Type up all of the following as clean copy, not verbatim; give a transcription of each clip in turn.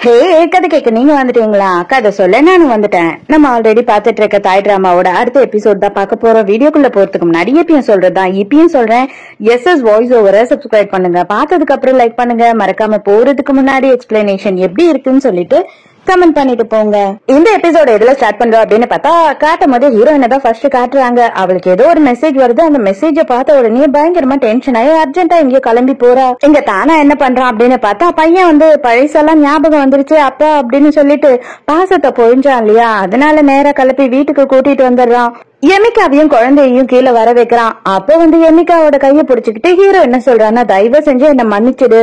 ஹே கதை கேட்க நீங்க வந்துட்டீங்களா? கதை சொல்ல நானும் வந்துட்டேன். நம்ம ஆல்ரெடி பாத்துட்டு இருக்க தாய் டிராமாவோட அடுத்த எபிசோட் தான் பார்க்க போறோம். வீடியோக்குள்ள போறதுக்கு முன்னாடி எப்பயும் சொல்றதுதான் இப்பயும் சொல்றேன், எஸ்எஸ் வாய்ஸ் ஓவரை சப்ஸ்கிரைப் பண்ணுங்க. பார்த்ததுக்கு அப்புறம் லைக் பண்ணுங்க. மறக்காம போறதுக்கு முன்னாடி எக்ஸ்பிளனேஷன் எப்படி இருக்குன்னு சொல்லிட்டு கமெண்ட் பண்ணிட்டு போங்க. இந்த எபிசோட எதுல ஸ்டார்ட் பண்றோம் அப்படின்னு பார்த்தா, காட்டும் போது ஹீரோயினை தான் ஃபர்ஸ்ட் காட்டுறாங்க. அவளுக்கு ஏதோ ஒரு மெசேஜ் வருது. அந்த மெசேஜ பார்த்த உடனே பயங்கரமா டென்ஷன் ஆகி அர்ஜென்ட்டா இங்க கிளம்பி போறா. இங்க தானா என்ன பண்றான் அப்படின்னு பார்த்தா, பையன் வந்து பழசெல்லாம் ஞாபகம் வந்துருச்சு அப்பா அப்படின்னு சொல்லிட்டு பாசத்தை பொழிஞ்சான் இல்லையா, அதனால நேரா கிளப்பி வீட்டுக்கு கூட்டிட்டு வந்துடுறான். எமிகாவையும் குழந்தையும் கீழே வர வைக்கிறான். அப்ப வந்து எமிகாவோட கைய பிடிச்சுக்கிட்டு ஹீரோ என்ன சொல்றான்னா, தயவு செஞ்சு என்ன மன்னிச்சிடு,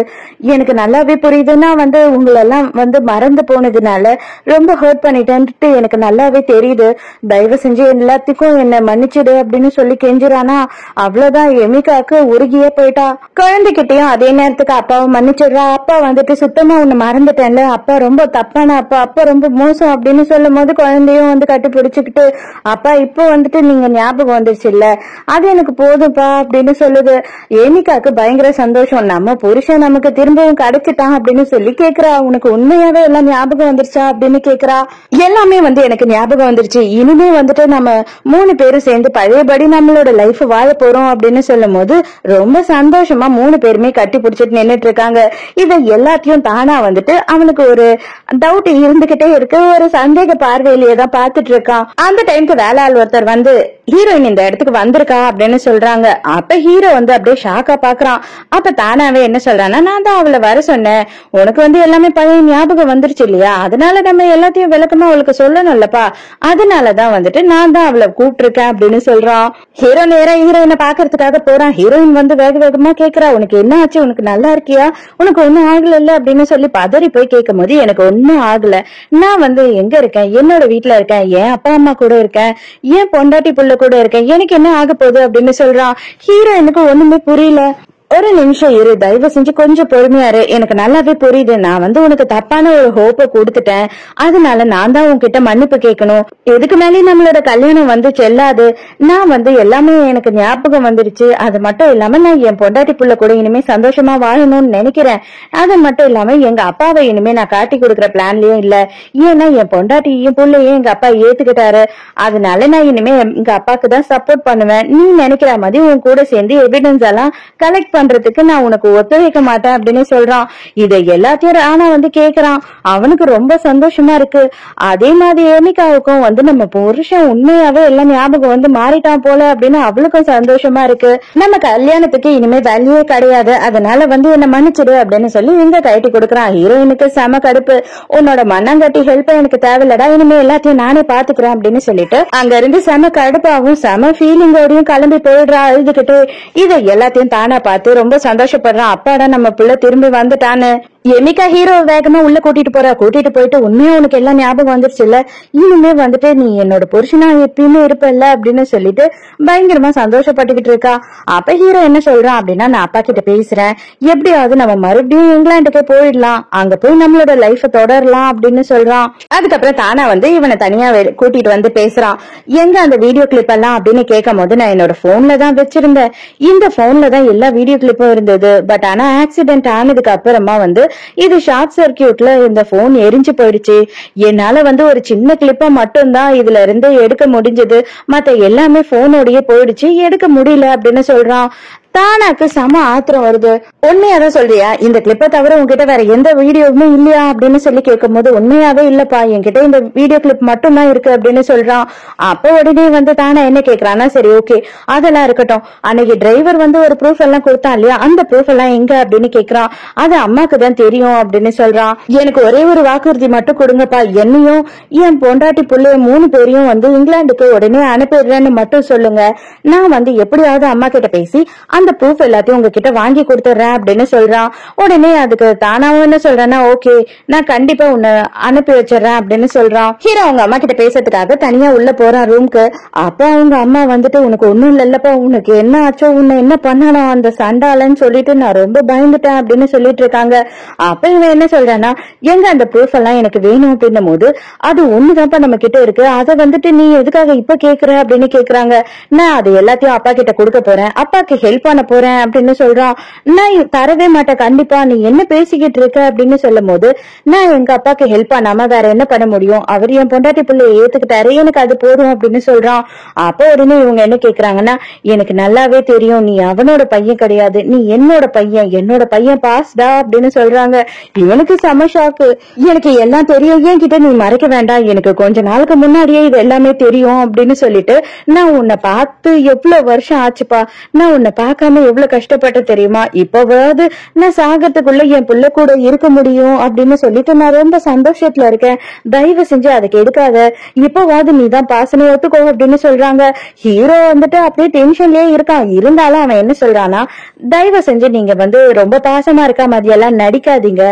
எனக்கு நல்லாவே புரியுதுன்னா வந்து உங்களெல்லாம் வந்து மறந்து போனதுனால ரொம்ப ஹர்ட் பண்ணிட்டேன்ட்டு எனக்கு நல்லாவே தெரியுது, தயவு செஞ்சு எல்லாத்துக்கும் என்ன மன்னிச்சிடு அப்படின்னு சொல்லி கெஞ்சுறானா. அவ்வளவுதான், எமிகாக்கு உருகியே போயிட்டா. குழந்தைகிட்டையும் அதே நேரத்துக்கு அப்பாவை மன்னிச்சிடுறா. அப்பா வந்துட்டு சுத்தமா உன்னை மறந்துட்டேன்ல, அப்பா ரொம்ப தப்பான அப்பா, அப்பா ரொம்ப மோசம் அப்படின்னு சொல்லும் போது குழந்தையும் வந்து கட்டி பிடிச்சுக்கிட்டு, அப்பா இப்போ வந்துட்டு நீங்க ஞாபகம் வந்துருச்சு இல்ல, அது எனக்கு போதும்பா அப்படின்னு சொல்லுது. ஏமிகாக்கு பயங்கர சந்தோஷம், நம்ம புருஷன் நமக்கு திரும்பவும் கிடைச்சிட்டான் அப்படின்னு சொல்லி கேக்குறா. உனக்கு உண்மையாவே எல்லாம் ஞாபகம் வந்துருச்சா அப்படின்னு கேக்குறா. எல்லாமே வந்து எனக்கு ஞாபகம் வந்துருச்சு, இனிமே வந்துட்டு நம்ம 3 பேரும் சேர்ந்து பழையபடி நம்மளோட லைஃப் வாழ போறோம் அப்படின்னு சொல்லும் போது ரொம்ப சந்தோஷமா 3 பேருமே கட்டி பிடிச்சிட்டு நின்னுட்டு இருக்காங்க. இத எல்லாத்தையும் தானா வந்துட்டு அவனுக்கு ஒரு டவுட் இருந்துகிட்டே இருக்கு, ஒரு சந்தேக பார்வையிலேயே தான் பாத்துட்டு இருக்கான். அந்த டைமுக்கு வேலை ஆள் ஒருத்தர் வந்து ஹீரோயின் இந்த இடத்துக்கு வந்திருக்கா அப்படின்னு சொல்றாங்க. அப்ப ஹீரோ வந்து அப்படியே ஷாக்கா பாக்குறான். அப்ப தானாவே என்ன சொல்றான்னா, நான் தான் அவளை வர சொன்னேன், உனக்கு வந்து எல்லாமே பழைய ஞாபகம் வந்துருச்சு இல்லையா, அதனால நம்ம எல்லாத்தையும் விளக்கமா அவளுக்கு சொல்லணும்லப்பா, அதனாலதான் வந்துட்டு நான் தான் அவளை கூப்பிட்டுருக்கேன் அப்படின்னு சொல்றான். ஹீரோ நேரா ஹீரோயினை பாக்குறதுக்காக போறான். ஹீரோயின் வந்து வேக வேகமா கேக்குறா, உனக்கு என்ன ஆச்சு, உனக்கு நல்லா இருக்கியா, உனக்கு ஒண்ணும் ஆகல இல்ல அப்படின்னு சொல்லி பதறி போய் கேட்கும் போது, எனக்கு ஒன்னும் ஆகல, நான் வந்து எங்க இருக்கேன், என்னோட வீட்டுல இருக்கேன், என் அப்பா அம்மா கூட இருக்கேன், ஏன் பொண்டாட்டி புள்ள கூட இருக்கேன், எனக்கு என்ன ஆக போகுது அப்படின்னு சொல்றான். ஹீரோ எனக்கு ஒண்ணுமே புரியல, ஒரு நிமிஷம் இரு, தயவு செஞ்சு கொஞ்சம் பொறுமையா இரு, எனக்கு நல்லாவே புரியுது, நான் வந்து உனக்கு தப்பான ஒரு ஹோப்பை கொடுத்துட்டேன், அதனால நான் தான் உன்கிட்ட மன்னிப்பு கேட்கணும், எதுக்கு மேலே நம்மளோட கல்யாணம் வந்து செல்லாது, நான் வந்து எல்லாமே எனக்கு ஞாபகம் வந்துருச்சு, அது மட்டும் இல்லாம நான் என் பொண்டாட்டி புள்ள கூட இனிமே சந்தோஷமா வாழணும்னு நினைக்கிறேன், அது மட்டும் இல்லாம எங்க அப்பாவை இனிமே நான் காட்டி கொடுக்குற பிளான்லயும் இல்ல, ஏன்னா என் பொண்டாட்டியும் புள்ளையும் எங்க அப்பா ஏத்துக்கிட்டாரு, அதனால நான் இனிமே எங்க அப்பாக்கு தான் சப்போர்ட் பண்ணுவேன், நீ நினைக்கிற மாதிரி உன் கூட சேர்ந்து எவிடன்ஸ் எல்லாம் கலெக்ட் பண்றதுக்கு நான் உனக்கு ஒத்துழைக்க மாட்டேன் அப்படின்னு சொல்றான். இதை எல்லாத்தையும் ராணா வந்து கேக்குறான். அவனுக்கு ரொம்ப சந்தோஷமா இருக்கு. அதே மாதிரி ஏமிகாவுக்கும் வந்து நம்ம புருஷன் உண்மையாவே எல்லாம் ஞாபகம் வந்து மாறிட்டான் போல அப்படின்னு அவளுக்கும் சந்தோஷமா இருக்கு. நம்ம கல்யாணத்துக்கு இனிமே வேலையே கிடையாது, அதனால வந்து என்ன மன்னிச்சிடு அப்படின்னு சொல்லி இங்க கட்டி கொடுக்குறான். ஹீரோயினுக்கு செம கடுப்பு, உன்னோட மண்ணாங்கட்டி ஹெல்ப் எனக்கு தேவையில்லடா, இனிமே எல்லாத்தையும் நானே பாத்துக்கிறேன் அப்படின்னு சொல்லிட்டு அங்க இருந்து செம கடுப்பாவும் செம ஃபீலிங்கோடையும் கிளம்பி போயிடுறா அழுதுகிட்டு. இதை எல்லாத்தையும் தானா பார்த்து ரொம்ப சந்தோஷப்படுறான். அப்பாடா நம்ம புள்ள திரும்பி வந்துட்டான்னு. எமிகா ஹீரோ வேகமா உள்ள கூட்டிட்டு போறா. கூட்டிட்டு போயிட்டு, உண்மையா உனக்கு எல்லாம் ஞாபகம் வந்துருச்சு இல்ல, இனிமே வந்துட்டு நீ என்னோட புருஷனா எப்பயுமே இருப்பல்ல அப்படின்னு சொல்லிட்டு பயங்கரமா சந்தோஷப்பட்டுக்கிட்டு இருக்கா. அப்ப ஹீரோ என்ன சொல்றான் அப்படின்னா, நான் அப்பா கிட்ட பேசுறேன், எப்படியாவது நம்ம மறுபடியும் இங்கிலாந்துக்கே போயிடலாம், அங்க போய் நம்மளோட லைஃப தொடரலாம் அப்படின்னு சொல்றான். அதுக்கப்புறம் தானா வந்து இவனை தனியா கூட்டிட்டு வந்து பேசுறான். எங்க அந்த வீடியோ கிளிப் எல்லாம் அப்படின்னு கேட்கும் போது, நான் என்னோட போன்ல தான் வச்சிருந்தேன், இந்த போன்ல தான் எல்லா வீடியோ கிளிப்பும் இருந்தது, பட் ஆனா ஆக்சிடென்ட் ஆனதுக்கு அப்புறமா வந்து இது ஷார்ட் சர்க்கியூட்ல இந்த போன் எரிஞ்சு போயிடுச்சு, என்னால வந்து ஒரு சின்ன கிளிப்ப மட்டும்தான் இதுல இருந்து எடுக்க முடிஞ்சது, மத்த எல்லாமே போனோடயே போயிடுச்சு, எடுக்க முடியல அப்படின்னு சொல்றான். தானாக்கு செம ஆத்திரம் வருது. உண்மையாதான் சொல்றியா, இந்த கிளிப்பை தவிர உங்ககிட்ட வேற எந்த வீடியோவுமே இல்லையா அப்படின்னு சொல்லி கேட்கும் போது, உண்மையாவே இல்லப்பா, என்கிட்ட இந்த வீடியோ கிளிப் மட்டும் தான் இருக்கு அப்படின்னு சொல்றான். அப்ப உடனே வந்து தானா என்ன கேக்குறான்னா, சரி ஓகே அதெல்லாம் இருக்கட்டும், அன்னைக்கு டிரைவர் வந்து ஒரு ப்ரூஃப் எல்லாம் கொடுத்தான் இல்லையா, அந்த ப்ரூஃப் எல்லாம் எங்க அப்படின்னு கேக்குறான். அது அம்மாக்கு தான் தெரியும் அப்படின்னு சொல்றான். எனக்கு ஒரே ஒரு வாக்குறுதி மட்டும் கொடுங்கப்பா, என்னையும் என் பொண்டாட்டி புள்ளைய 3 பேரையும் வந்து இங்கிலாந்துக்கு உடனே அனுப்பிடுறேன்னு மட்டும் சொல்லுங்க, நான் வந்து எப்படியாவது அம்மா கிட்ட பேசி அந்த ப்ரூஃப் எல்லாத்தையும் உங்ககிட்ட வாங்கி கொடுத்துறேன் அப்படின்னு சொல்றான். உடனே அதுக்கு தானாவும் என்ன சொல்றேன்னா, ஓகே நான் கண்டிப்பா உன்னை அனுப்பி வச்சிடறேன் அப்படின்னு சொல்றான். ஹீரோ அவங்க அம்மா கிட்ட பேசுறதுக்காக தனியா உள்ள போறான் ரூம்க்கு. அப்ப அவங்க அம்மா வந்துட்டு, உனக்கு ஒண்ணும் இல்லல்லப்பா, உனக்கு என்ன ஆச்சோ, உன்னை என்ன பண்ணானோ அந்த சண்டாலன்னு சொல்லிட்டு நான் ரொம்ப பயந்துட்டேன் அப்படின்னு சொல்லிட்டு இருக்காங்க. அப்ப இவன் என்ன சொல்றான்னா, எங்க அந்த ப்ரூஃப் எல்லாம் எனக்கு வேணும் அப்படின்னும் போது, அது ஒண்ணுதான்ப்பா நம்ம கிட்ட இருக்கு, அதை வந்துட்டு நீ எதுக்காக இப்ப கேக்குற அப்படின்னு கேக்குறாங்க. நான் அது எல்லாத்தையும் அப்பா கிட்ட கொடுக்க போறேன், அப்பாக்கு ஹெல்ப் பண்ண போறேன் அப்படின்னு சொல்றான். நான் தரவே மாட்டேன் கண்டிப்பா, நீ என்ன பேசிக்கிட்டு இருக்க அப்படின்னு சொல்லும் போது, நான் எங்க அப்பாக்கு ஹெல்ப் பண்ணாம வேற என்ன பண்ண முடியும், அவர் என் பொண்டாட்டி பிள்ளைய ஏத்துக்கிட்டாரு, எனக்கு அது போதும் அப்படின்னு சொல்றான். அப்ப உடனே இவங்க என்ன கேக்குறாங்கன்னா, எனக்கு நல்லாவே தெரியும் நீ அவனோட பையன் கிடையாது, நீ என்னோட பையன் பாஸ்டா அப்படின்னு சொல்றாங்க. இவனுக்கு செம ஷாக்கு. எனக்கு எல்லாம் தெரியும், என்கிட்ட நீ மறைக்க வேண்டாம், எனக்கு கொஞ்ச நாளுக்கு முன்னாடியே இது எல்லாமே தெரியும் அப்படின்னு சொல்லிட்டு, நான் உன்னை பார்த்து எவ்வளவு வருஷம் ஆச்சுப்பா, நான் உன்னை பார்க்காம எவ்வளவு கஷ்டப்பட்டு தெரியுமா, இப்பவாவது நான் சாகறதுக்குள்ள என் புள்ள கூட இருக்க முடியும் அப்படின்னு சொல்லிட்டு நான் ரொம்ப சந்தோஷத்துல இருக்கேன், தயவு செஞ்சு அதுக்கு எடுக்காத, இப்பவாவது நீ தான் பாசனை ஒத்துக்கோ அப்படின்னு சொல்றாங்க. ஹீரோ வந்துட்டு அப்படியே டென்ஷன்லயே இருக்கான். இருந்தாலும் அவன் என்ன சொல்றானா, தயவு செஞ்சு நீங்க ரொம்ப பாசமா இருக்கா மாதிரியெல்லாம் நடிக்காதீங்க,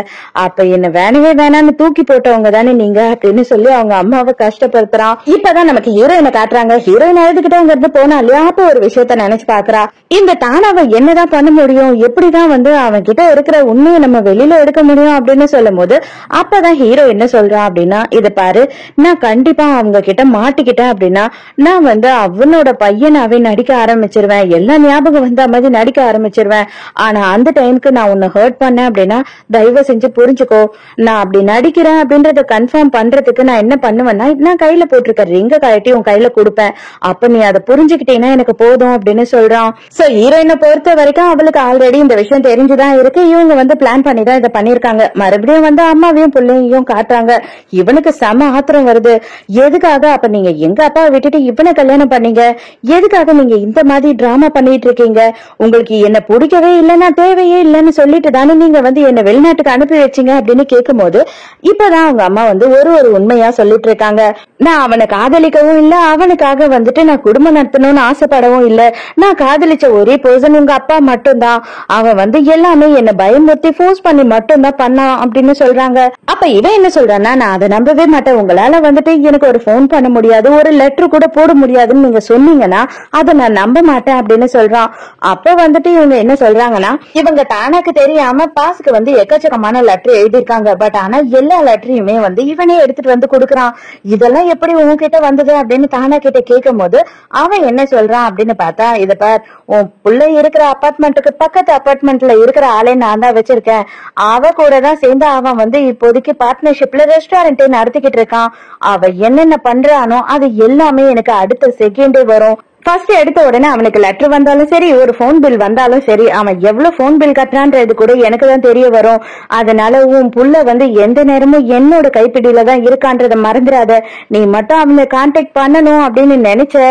அப்ப என்ன வேணவே வேணான்னு தூக்கி போட்டவங்க தானே நீங்க அப்படின்னு சொல்லி அவங்க அம்மாவை கஷ்டப்படுத்துறான். இப்பதான் நமக்கு ஹீரோயினை காட்டுறாங்க. ஹீரோயின் அழுதுகிட்டே அங்க இருந்து போனா இல்லையா, அப்ப ஒரு விஷயத்த நினைச்சு பாக்குறா. இந்த தானாவை என்னதான் பண்ண முடியும், எப்படிதான் அவன் கிட்ட இருக்கிற உண்மையை நம்ம வெளியில எடுக்க முடியும் அப்படின்னு சொல்லும் போது, அப்பதான் ஹீரோ என்ன சொல்றான் அப்படின்னா, இத பாரு, நான் கண்டிப்பா அவங்க கிட்ட மாட்டிக்கிட்டேன் அப்படின்னா நான் அவனோட பையனாவே நடிக்க ஆரம்பிச்சிருவேன், எல்லா ஞாபகம் வந்த மாதிரி நடிக்க ஆரம்பிச்சிருவேன். ஆனா அந்த டைமுக்கு நான் உன்னை ஹர்ட் பண்ணேன் அப்படின்னா தயவு செஞ்சு புரிஞ்சுக்கோ, நான் அப்படி நடிக்கிறேன் அப்படின்றத கன்ஃபார்ம் பண்றதுக்கு நான் என்ன பண்ணுவேன்னா, நான் கையில போட்டிருக்க ரிங்க கழட்டி உன் கையில கொடுப்பேன், அப்ப நீ அதை புரிஞ்சுக்கிட்டீங்கன்னா எனக்கு போதும் அப்படின்னு சொல்றான். சோ ஹீரோயினை பொறுத்த வரைக்கும் அவளுக்கு ஆல்ரெடி இந்த விஷயம் தெரிஞ்சுதான் இருக்கு. இவங்க பிளான் பண்ணி தான் இதை பண்ணிருக்காங்க. மறுபடியும் அம்மாவையும் பிள்ளையும் காட்டுறாங்க. இவனுக்கு செம ஆத்திரம் வருது. எதுக்காக அப்ப நீங்க எங்க அப்பாவை விட்டுட்டு இவனை கல்யாணம் பண்ணீங்க, எதுக்காக நீங்க இந்த மாதிரி டிராமா பண்ணிட்டு இருக்கீங்க, உங்களுக்கு என்ன பிடிக்கவே இல்லைன்னா தேவையே இல்லைன்னு சொல்லிட்டு தானே நீங்க என்ன வெளிநாட்டுக்கு அனுப்பி வச்சீங்க அப்படின்னு கேட்கும் போது, இப்பதான் அவங்க அம்மா ஒரு உண்மையா சொல்லிட்டு இருக்காங்க. நான் அவனை காதலிக்கவும் இல்ல, அவனுக்காக நான் குடும்பம் நடத்தணும்னு ஆசைப்படவும் இல்ல, நான் காதலிச்ச ஒரே பர்சன் உங்க அப்பா மட்டும்தான், அவன் எல்லாமே என்ன பயமுறுத்தி போர்ஸ் பண்ணி மட்டும்தான் பண்ணான் அப்படின்னு சொல்றாங்க. அப்ப இவன் என்ன சொல்றான்னா, நான் அதை நம்பவே மாட்டேன், உங்களால எனக்கு ஒரு போன் பண்ண முடியாது, ஒரு லெட்டர் கூட போட முடியாதுன்னு நீங்க சொன்னீங்கன்னா அதை நான் நம்ப மாட்டேன் அப்படின்னு சொல்றான். அப்ப இவங்க என்ன சொல்றாங்கன்னா, இவங்க தானாக்கு தெரியாம பாஸுக்கு எக்கச்சக்கமான லெட்டர் எழுதிருக்காங்க. பட் ஆனா எல்லா லெட்டரையுமே இவனே எடுத்துட்டு கொடுக்கறான். இதெல்லாம் எப்படி உங்ககிட்ட வந்தது அப்படின்னு தானா கிட்ட கேட்கும் போது அவன் என்ன சொல்றான் அப்படின்னு பார்த்தா, இத பார், உன் பிள்ளை இருக்கிற அபார்ட்மெண்ட்டுக்கு பக்கத்து அபார்ட்மெண்ட்ல இருக்கிற ஆளே நான் தான் வச்சிருக்கேன், அவ கூட தான் சேர்ந்து அவன் இப்போதைக்கு பார்ட்னர்ஷிப்ல ரெஸ்டாரண்ட் நடத்திக்கிட்டு இருக்கான். அவ என்னென்ன பண்றானோ அது எல்லாமே எனக்கு அடுத்த செகண்டே வரும். ஃபர்ஸ்ட் எடுத்த உடனே அவனுக்கு லெட்டர் வந்தாலும் சரி, ஒரு போன் பில் வந்தாலும் சரி, அவன் எவ்வளவு போன் பில் கட்டுறான்றது கூட எனக்கு தான் தெரிய வரும். அதனால உன் புள்ள எந்த நேரமும் என்னோட கைப்பிடியில தான் இருக்கான்றத மறந்துடாத, நீ மட்டும் அவனை கான்டாக்ட் பண்ணணும் அப்படின்னு நினைச்ச,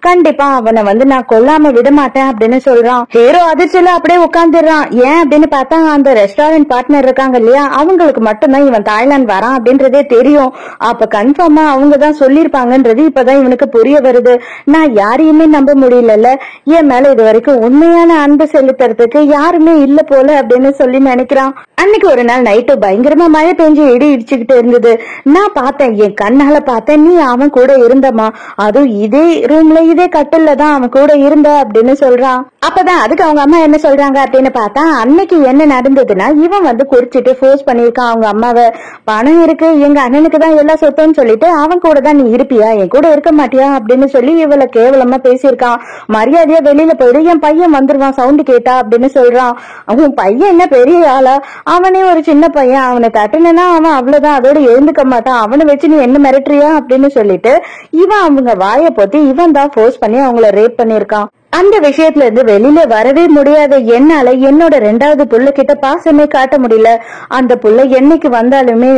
கண்டிப்பா அவனை நான் கொல்லாம விட மாட்டேன் அப்படின்னு சொல்றான். ஹீரோ அதிர்ச்சியில அப்படியே உட்கார்ந்துடுறான். ஏன் அப்படின்னு பார்த்தா, அந்த ரெஸ்டாரண்ட் பார்ட்னர் இருக்காங்க இல்லையா, அவங்களுக்கு மட்டும்தான் இவன் தாய்லாந்து வரான் அப்படின்றதே தெரியும். அப்ப கன்ஃபார்மா அவங்க தான் சொல்லிருப்பாங்கன்றது இப்பதான் இவனுக்கு புரிய வருது. நான் யாரையுமே நம்ப முடியல, என் மேல இது வரைக்கும் உண்மையான அன்பு செலுத்துறதுக்கு யாருமே இல்ல போல அப்படின்னு சொல்லி நினைக்கிறான். அன்னைக்கு ஒரு நாள் நைட்டு பயங்கரமா மழை பெஞ்சு இடி இடிச்சுக்கிட்டு இருந்தது. நான் பார்த்தேன், என் கண்ணால பார்த்தேன், நீ அவன் கூட இருந்தமா, அதுவும் இதே ரூம்ல இதே கட்டில்ல தான் அவன் கூட இருந்த அப்படின்னு சொல்றான். அப்பதான் அதுக்கு அவங்க அம்மா என்ன சொல்றாங்க அப்படின்னு பார்த்தா, அன்னைக்கு என்ன நடந்ததுன்னா, இவன் குறிச்சிட்டு போர்ஸ் பண்ணிருக்கான் அவங்க அம்மாவை, பணம் இருக்கு எங்க அண்ணனுக்கு தான் எல்லா சொத்துன்னு சொல்லிட்டு அவன் கூட தான் நீ இருப்பியா, என் கூட இருக்க மாட்டியா அப்படின்னு சொல்லி இவளை கேவலமா பேசியிருக்கான். மரியாதையா வெளியில போயிடு, என் பையன் வந்துருவான் சவுண்ட் கேட்டா அப்படின்னு சொல்றான். அவன் பையன் என்ன பெரிய ஆளா, அவனே ஒரு சின்ன பையன், அவனை தட்டுனா அவன் அவ்வளவுதான், அதோட எழுந்துக்க மாட்டான், அவனை வச்சு நீ என்ன மிரட்டுறியா அப்படின்னு சொல்லிட்டு இவன் அவங்க வாயை போத்தி இவன் தான் போர்ஸ் பண்ணி அவங்கள ரேப் பண்ணிருக்கான். அந்த விஷயத்துல இருந்து வெளியில வரவே முடியாத என்னால என்னோட 2வது புள்ள கிட்ட பாசமே காட்ட முடியல. அந்த புள்ள என்னைக்கு வந்தாலுமே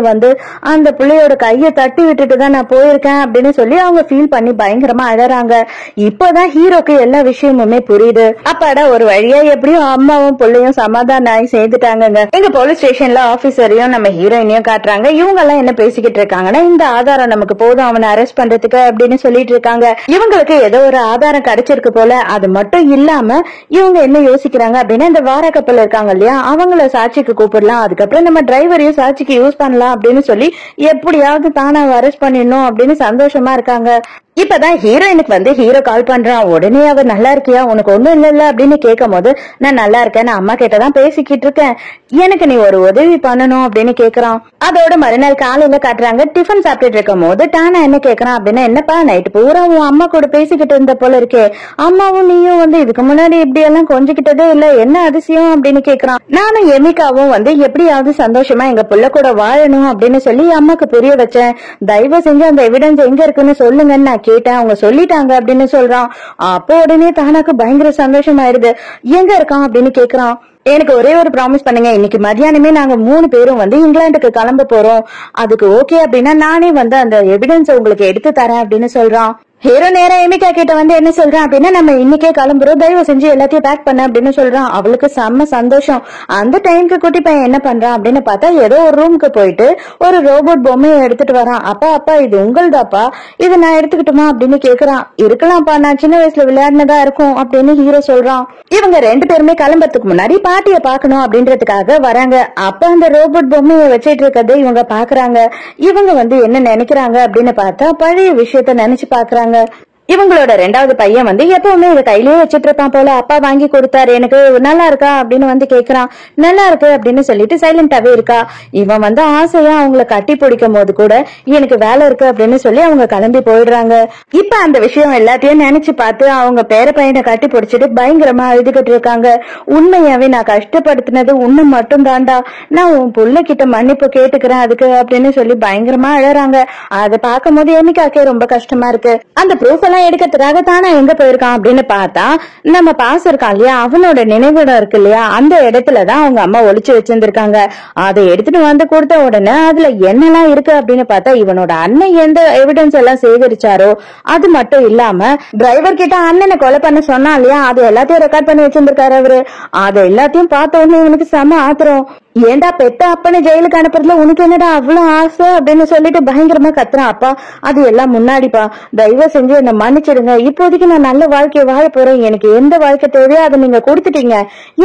அந்த புள்ளையோட கைய தட்டி விட்டுட்டு தான் நான் போயிருக்கேன் அப்படின்னு சொல்லி அவங்க ஃபீல் பண்ணி பயங்கரமா அழறாங்க. இப்பதான் ஹீரோக்கு எல்லா விஷயமுமே புரியுது. அப்பாடா ஒரு வழியா எப்படியும் அம்மாவும் புள்ளையும் சமாதானம் ஆகி சேர்ந்துட்டாங்க. எங்க போலீஸ் ஸ்டேஷன்ல ஆபீசரையும் நம்ம ஹீரோயினையும் காட்டுறாங்க. இவங்க எல்லாம் என்ன பேசிக்கிட்டு இருக்காங்கன்னா, இந்த ஆதாரம் நமக்கு போதும் அவனை அரெஸ்ட் பண்றதுக்கு அப்படின்னு சொல்லிட்டு இருக்காங்க. இவங்களுக்கு ஏதோ ஒரு ஆதாரம் கிடைச்சிருக்கு போல. அது மட்டும் இல்லாம இவங்க என்ன யோசிக்கிறாங்க அப்படின்னா, இந்த வார கப்பல் இருக்காங்க இல்லையா, அவங்கள சாட்சிக்கு கூப்பிடலாம், அதுக்கப்புறம் நம்ம டிரைவரையும் சாட்சிக்கு யூஸ் பண்ணலாம் அப்படின்னு சொல்லி எப்படியாவது தானா அரெஸ்ட் பண்ணிடணும் அப்படின்னு சந்தோஷமா இருக்காங்க. இப்பதான் ஹீரோயினுக்கு வந்து ஹீரோ கால் பண்றான். உடனே அவர் நல்லா இருக்கியா, உனக்கு ஒண்ணும் இல்ல அப்படின்னு கேட்கும் போது நான் நல்லா இருக்கேன், நான் அம்மா கிட்டதான் பேசிக்கிட்டு இருக்கேன், எனக்கு நீ ஒரு உதவி பண்ணணும் அப்படின்னு கேக்குறான். அதோட மறுநாள் காலையில காட்டுறாங்க. டிஃபன் சாப்பிட்டுட்டு இருக்கும் போது டானா என்ன கேக்குறான் அப்படின்னா, என்னப்பா நைட்டு பூரா உன் அம்மா கூட பேசிக்கிட்டு இருந்த போல இருக்கே, அம்மாவும் நீயும் வந்து இதுக்கு முன்னாடி இப்படி எல்லாம் கொஞ்சிக்கிட்டதே இல்ல, என்ன அதிசயம் அப்படின்னு கேக்குறான். நானும் எமிகாவும் வந்து எப்படியாவது சந்தோஷமா எங்க புள்ள கூட வாழணும் அப்படின்னு சொல்லி அம்மாக்கு புரிய வச்சேன், தயவு செஞ்சு அந்த எவிடன்ஸ் எங்க இருக்குன்னு சொல்லுங்கன்னு நான் கேட்டேன், அவங்க சொல்லிட்டாங்க அப்படின்னு சொல்றான். அப்போ உடனே தானாக்கு பயங்கர சந்தோஷம் ஆயிடுது. எங்க இருக்கான் அப்படின்னு கேக்குறான். எனக்கு ஒரே ஒரு ப்ராமிஸ் பண்ணுங்க, இன்னைக்கு மதியானமே நாங்க 3 பேரும் வந்து இங்கிலாந்துக்கு கிளம்ப போறோம், அதுக்கு ஓகே அப்படின்னா நானே வந்து அந்த எவிடன்ஸ் உங்களுக்கு எடுத்து தரேன் அப்படின்னு சொல்றான். ஹீரோ நேரா எமிகா கிட்ட வந்து என்ன சொல்றான் அப்படின்னா, நம்ம இன்னைக்கே கிளம்புறோம், தயவு செஞ்சு எல்லாத்தையும் பேக் பண்ண அப்படின்னு சொல்றான். அவளுக்கு செம்ம சந்தோஷம். அந்த டைம்க்கு குட்டி பையன் என்ன பண்றான் அப்படின்னு பார்த்தா, ஏதோ ஒரு ரூமுக்கு போயிட்டு ஒரு ரோபோட் பொம்மையை எடுத்துட்டு வரான். அப்பா இது உங்கள்தாப்பா, இது நான் எடுத்துக்கிட்டுமா அப்படின்னு கேக்குறான். இருக்கலாம்ப்பா, நான் சின்ன வயசுல விளையாடினதா இருக்கும் அப்படின்னு ஹீரோ சொல்றான். இவங்க 2 பேருமே கிளம்புறதுக்கு முன்னாடி பாட்டிய பாக்கணும் அப்படின்றதுக்காக வராங்க. அப்ப அந்த ரோபோட் பொம்மையை வச்சிட்டு இருக்கதை இவங்க பாக்குறாங்க. இவங்க வந்து என்ன நினைக்கிறாங்க அப்படின்னு பார்த்தா, பழைய விஷயத்த நினைச்சு பாக்குறாங்க. இவங்களோட 2வது பையன் வந்து எப்பவுமே இதை கையிலேயே வச்சிட்டு இருப்பான் போல. அப்பா வாங்கி கொடுத்தாரு, எனக்கு நல்லா இருக்கா அப்படின்னு வந்து கேக்குறான். நல்லா இருக்கு அப்படின்னு சொல்லிட்டு சைலண்டாவே இருக்கா. இவன் வந்து ஆசையா அவங்கள கட்டி பிடிக்கும் போது கூட எனக்கு வேலை இருக்கு அப்படின்னு சொல்லி அவங்க கிளம்பி போயிடுறாங்க. இப்ப அந்த விஷயம் எல்லாத்தையும் நினைச்சு பார்த்து அவங்க பேர பையனை கட்டி பிடிச்சிட்டு பயங்கரமா அழுதுகிட்டு இருக்காங்க. உண்மையாவே நான் கஷ்டப்படுத்தினது உன்னை மட்டும் தாண்டா, நான் உன் புள்ள கிட்ட மன்னிப்பு கேட்டுக்கிறேன் அதுக்கு அப்படின்னு சொல்லி பயங்கரமா அழறாங்க. அதை பார்க்கும் போது எமிகாக்கே ரொம்ப கஷ்டமா இருக்கு. அந்த ப்ரூஃப் எல்லாம் எடுக்கிறதுக்காக தானே எங்க போயிருக்கான் அப்படின்னு பார்த்தா, நம்ம பாஸ் இருக்கான் இல்லையா, அவனோட நினைவிடம் இருக்கு இல்லையா, அந்த இடத்துலதான் அவங்க அம்மா ஒளிச்சு வச்சிருந்திருக்காங்க. அதை எடுத்துட்டு வந்து கொடுத்த உடனே அதுல என்னெல்லாம் இருக்கு அப்படின்னு பார்த்தா, இவனோட அண்ணன் எந்த எவிடன்ஸ் எல்லாம் சேகரிச்சாரோ அது மட்டும் இல்லாம டிரைவர் கிட்ட அண்ணனை கொலை பண்ண சொன்னா இல்லையா, அது எல்லாத்தையும் ரெக்கார்ட் பண்ணி வச்சிருந்திருக்காரு அவரு. அதை எல்லாத்தையும் பார்த்த உடனே இவனுக்கு செம ஆத்திரம். ஏண்டா பெத்த அப்பனை ஜெயிலுக்கு அனுப்புறதுல உனக்கு என்னடா அவ்வளவு ஆசை அப்படின்னு சொல்லிட்டு பயங்கரமா கத்துறான். அப்பா அது எல்லாம் முன்னாடிப்பா, தயவு செஞ்சு என்ன மன்னிச்சிடுங்க, இப்போதைக்கு நான் நல்ல வாழ்க்கையை வாழ போறேன், எனக்கு எந்த வாழ்க்கை தேவையோ அதை நீங்க கொடுத்துட்டீங்க,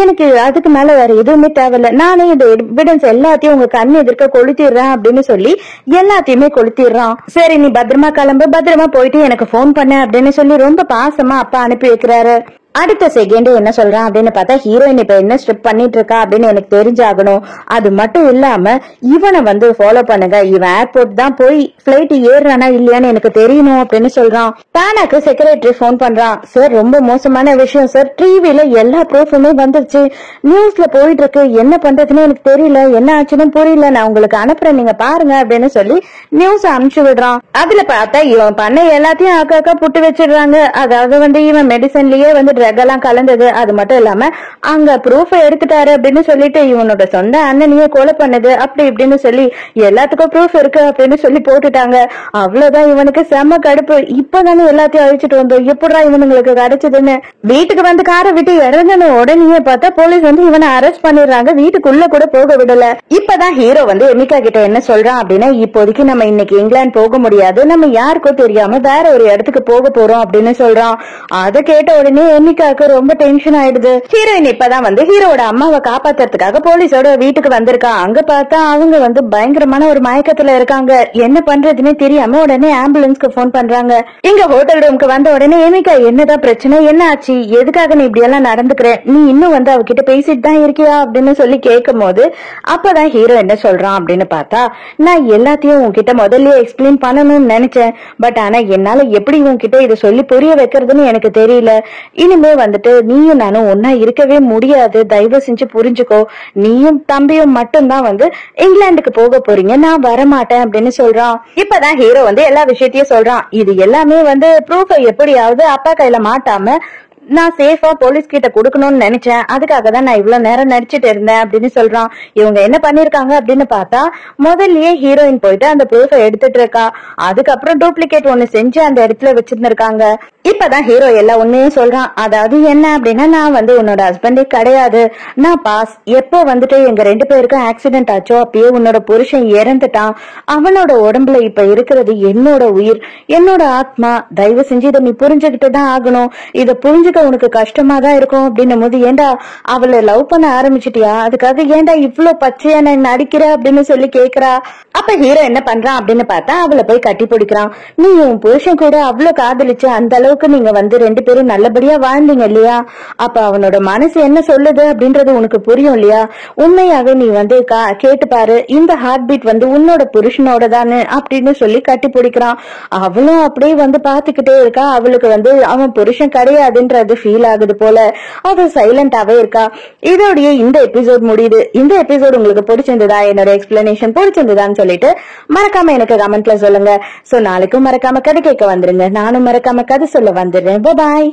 எனக்கு அதுக்கு மேல வேற எதுவுமே தேவையில்ல, நானே இந்த எவிடன்ஸ் எல்லாத்தையும் உங்க கண்ணு எதிர்க்க கொளுத்திடுறேன் அப்படின்னு சொல்லி எல்லாத்தையுமே கொளுத்திடுறான். சரி நீ பத்திரமா கிளம்பு, பத்திரமா போயிட்டு எனக்கு போன் பண்ண அப்படின்னு சொல்லி ரொம்ப பாசமா அப்பா அனுப்பி வைக்கிறாரு. அடுத்த செகண்ட் என்ன சொல்றான் அப்படின்னு பார்த்தா, ஹீரோயின் இப்ப என்ன ஸ்டெப் பண்ணிட்டு இருக்கா அப்படின்னு எனக்கு தெரிஞ்சாகணும், அது மட்டும் இல்லாம இவனை வந்து ஃபாலோ பண்ணுங்க, இவன் ஏர்போர்ட் தான் போய் பிளைட் ஏறானா இல்லையான்னு எனக்கு தெரியணும் அப்படின்னு சொல்றான். தானாக்கு செக்ரட்டரி போன் பண்றான். சார் ரொம்ப மோசமான விஷயம் சார், டிவில எல்லா ப்ரூஃபுமே வந்துருச்சு, நியூஸ்ல போயிட்டு இருக்கு, என்ன பண்றதுன்னு எனக்கு தெரியல, என்ன ஆச்சுன்னு புரியல, நான் உங்களுக்கு அனுப்புறேன் நீங்க பாருங்க அப்படின்னு சொல்லி நியூஸ் அனுப்பிச்சு விடுறான். அதுல பார்த்தா இவன் பண்ண எல்லாத்தையும் அக்கா புட்டு வச்சிடுறாங்க. அதாவது வந்து இவன் மெடிசன்லயே வந்து ட்ரக் எல்லாம் கலந்தது, அது மட்டும் இல்லாம அங்க ப்ரூஃப் எடுத்துட்டாரு அப்படின்னு சொல்லிட்டு இவனோட சொந்த அண்ணனையே கொலை பண்ணது அப்படி இப்படின்னு சொல்லி எல்லாத்துக்கும் ப்ரூஃப் இருக்கு அப்படின்னு சொல்லி போட்டுட்டாங்க. அவ்வளவுதான், இவனுக்கு செம கடுப்பு. இப்பதானே எல்லாத்தையும் அழிச்சிட்டு வந்தோம், எப்படா இவனுங்களுக்கு கிடைச்சதுன்னு வீட்டுக்கு வந்து காரை விட்டு இறங்கன உடனே பார்த்தா போலீஸ் வந்து இவனை அரெஸ்ட் பண்ணிடுறாங்க. வீட்டுக்குள்ள கூட போக விடல. இப்பதான் ஹீரோ வந்து எமிகா கிட்ட என்ன சொல்றான் அப்படின்னா, இப்போதைக்கு நம்ம இன்னைக்கு இங்கிலாந்து போக முடியாது, நம்ம யாருக்கும் தெரியாம வேற ஒரு இடத்துக்கு போக போறோம் அப்படின்னு சொல்றான். அதை கேட்ட உடனே எமிகாக்கு ரொம்ப டென்ஷன் ஆயிடுது. ஹீரோயின் இப்பதான் வந்து ஹீரோட அம்மாவை காப்பாத்துறதுக்காக போலீஸோட வீட்டுக்கு வந்திருக்கா. அங்க பார்த்தா அவங்க வந்து பயங்கரமான ஒரு மயக்கத்துல இருக்காங்க. என்ன பண்றதுன்னு தெரியாம உடனே ஆம்புலன்ஸ்க்கு போன் பண்றாங்க. இங்க ஹோட்டல் ரூமுக்கு வந்த உடனே எமிகா என்னதான் பிரச்சனை, என்ன ஆச்சு, எதுக்காக நீ இப்படி எல்லாம் நடந்துக்கிற, நீ இன்னும் வந்து அவகிட்ட பேசிட்டு தான் இருக்கியா அப்படின்னு சொல்லி கேட்கும் போது அப்பதான் ஹீரோ என்ன சொல்றான் அப்படின்னு பார்த்தா, நான் எல்லாத்தையும் உன்கிட்ட முதல்ல எக்ஸ்பிளைன் பண்ணணும்னு நினைச்சேன், பட் ஆனா என்னால எப்படி உன்கிட்ட இதை சொல்லி புரிய வைக்கிறதுன்னு எனக்கு தெரியல, இனிமே வந்துட்டு நீயும் நானும் ஒன்னா இருக்கவே முடியாது, தயவு செஞ்சு புரிஞ்சுக்கோ, நீயும் தம்பியும் மட்டும்தான் வந்து இங்கிலாந்துக்கு போக போறீங்க, நான் வரமாட்டேன் அப்படின்னு சொல்றான். இப்பதான் ஹீரோ வந்து எல்லா விஷயத்தையும் சொல்றான். இது எல்லாமே வந்து ப்ரூஃபை எப்படியாவது அப்பா கையில மாட்டாம நான் சேஃபா போலீஸ் கிட்ட கொடுக்கணும்னு நினைச்சேன், அதுக்காக தான் நான் இவ்வளவு நேரம் நடிச்சிட்டு இருந்தேன் அப்படின்னு சொல்றான். இவங்க என்ன பண்ணிருக்காங்க அப்படின்னு பார்த்தா, முதல்லயே ஹீரோயின் போயிட்டு அந்த ப்ரூஃபை எடுத்துட்டு இருக்கா. அதுக்கப்புறம் டூப்ளிகேட் ஒண்ணு செஞ்சு அந்த இடத்துல வச்சிருந்திருக்காங்க. இப்பதான் ஹீரோ எல்லா உண்மையும் சொல்றான். அதாவது என்ன அப்படின்னா, நான் வந்து உன்னோட ஹஸ்பண்டே கிடையாது, நான் பாஸ். எப்போ வந்துட்டு எங்க 2 பேருக்கும் ஆக்சிடென்ட் ஆச்சோ அப்பயே உன்னோட புருஷன் இறந்துட்டான், அவனோட உடம்புல இப்ப இருக்கிறது என்னோட உயிர், என்னோட ஆத்மா, தயவு செஞ்சு இதை நீ புரிஞ்சுக்கிட்டு தான் ஆகணும், இதை புரிஞ்சு புரிஞ்சுக்க உனக்கு கஷ்டமா தான் இருக்கும் அப்படின்னும் போது, ஏண்டா அவளை லவ் பண்ண ஆரம்பிச்சிட்டியா, அதுக்காக ஏண்டா இவ்ளோ பச்சையா நான் நடிக்கிற அப்படின்னு சொல்லி கேக்குறா. அப்ப ஹீரோ என்ன பண்றான் அப்படின்னு பார்த்தா அவளை போய் கட்டி பிடிக்கிறான். நீ உன் புருஷன் கூட அவ்வளவு காதலிச்சு அந்த அளவுக்கு நீங்க வந்து 2 பேரும் நல்லபடியா வாழ்ந்தீங்க இல்லையா, அப்ப அவனோட மனசு என்ன சொல்லுது அப்படின்றது உனக்கு புரியும் இல்லையா. உண்மையாவே நீ வந்து கேட்டு பாரு, இந்த ஹார்ட் பீட் வந்து உன்னோட புருஷனோட தானே அப்படின்னு சொல்லி கட்டி பிடிக்கிறான். அவளும் அப்படியே வந்து பாத்துக்கிட்டே இருக்கா. அவளுக்கு வந்து அவன் புருஷன் கிடையாதுன்றது ஃபீல் ஆகுது போல. அவ சைலண்டாவே இருக்கா. இதோடைய இந்த எபிசோட் முடியுது. இந்த எபிசோட் உங்களுக்கு பிடிச்சிருந்ததா, என்னோட எக்ஸ்பிளனேஷன் பிடிச்சிருந்ததான்னு சொல்லிட்டு மறக்காம எனக்கு கமெண்ட்ல சொல்லுங்க. சோ நாளைக்கும் மறக்காம கதை கேட்க வந்துருங்க. நானும் மறக்காம கதை சொல்ல வந்துடுறேன். பாய்.